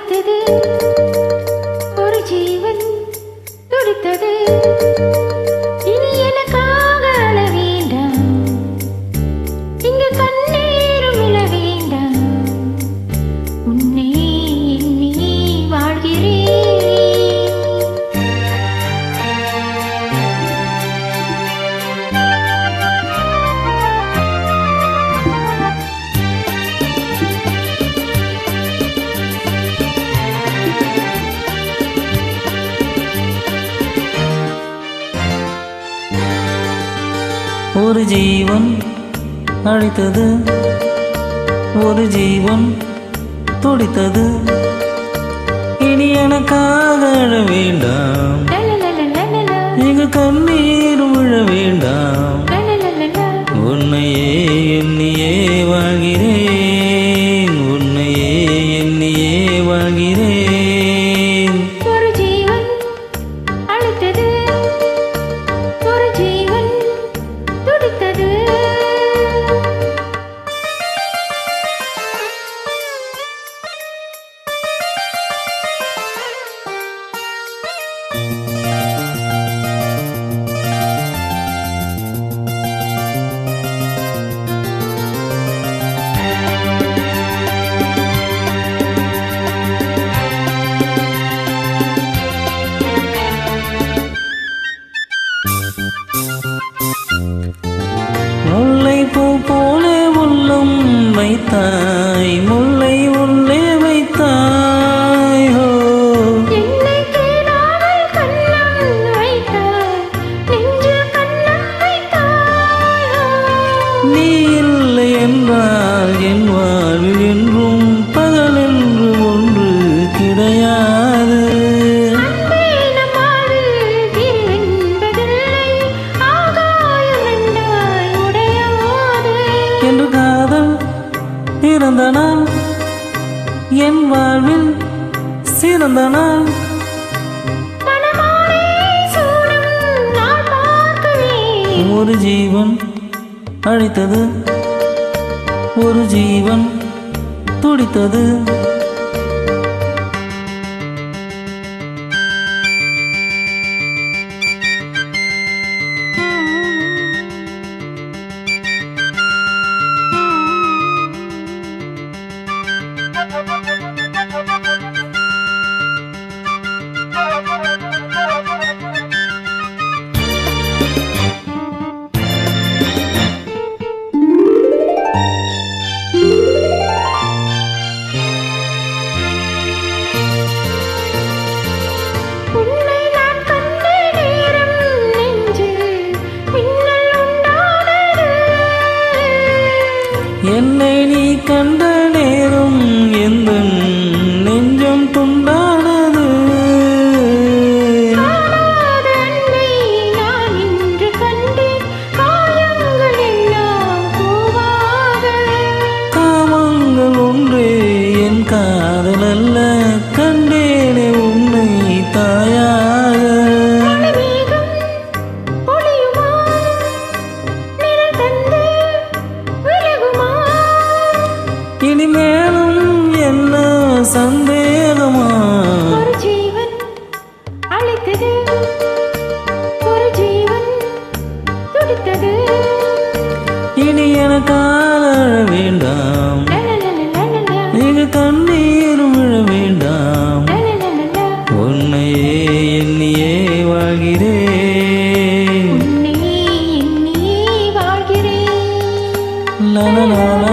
அழைத்தது ஒரு ஜீவன் துடித்தது. இனி எனக்காக அழ வேண்டாம், இங்கு கண்ணீரும் விழ வேண்டாம். உன்னை எண்ணி வாழ்கிறேன். ஒரு ஜீவன் அழைத்தது, ஒரு ஜீவன் துடித்தது. இனி எனக்காக அழ வேண்டாம், இங்கு கண்ணீரும் விழ வேண்டாம். உன்னையே எண்ணியே வாழ்கிறேன், உன்னையே எண்ணியே வாழ்கிறேன். ஒரு ஜீவன் அழைத்தது, ஒரு ஜீவன் துடித்தது. முல்லை பூ போலே உள்ளம் வைத்தாய், முல்லை உள்ளே வைத்தாய். ஹோ என்னை கேளாமல் கண்ணம் வைத்தாய், நெஞ்சில் கண்ணம் வைத்தாய். நீ இல்லை என்றால் என் வாழ்வில் என்றும் பகல் என்று ஒன்று கிடையாது. அன்பே நம் வாழ்வில் தீர்வென்பதில்லை, ஆகாயம் ரெண்டாய் உடையாது. என்று காதல் பிறந்த நாள், என் வாழ்வில் சிறந்த நாள். மணமாலை சூடும் நாள் பார்க்கவே. ஒரு ஜீவன் அழைத்தது, ஒரு ஜீவன் துடித்தது. உன்னை நான் கண்ட நேரம் நெஞ்சில் மின்னல் உண்டானது. என்னை நீ கண்ட நேரம் எந்த நெஞ்சம் துண்டானது. காணாத அன்பை நான் இன்று கண்டேன், காயங்கள் எல்லாம் பூவாக. காமங்கள் ஒன்றே என் காதல் அல்ல, கண்டேனே உன்னை தாயாக. மழைமேகம் பொழியுமா, நிழல் தந்து விலகுமா. இனிமேலும் என்ன சந்தேகமா? ஒரு ஜீவன் அழைத்தது, ஒரு ஜீவன் துடித்தது. இனி எனக்காக அழ வேண்டாம், இங்கு கண்ணீரும் விழ வேண்டாம். உன்னையே எண்ணியே வாழ்கிறேன். உன்னை எண்ணியே வாழ்கிறேன். லா லா லா.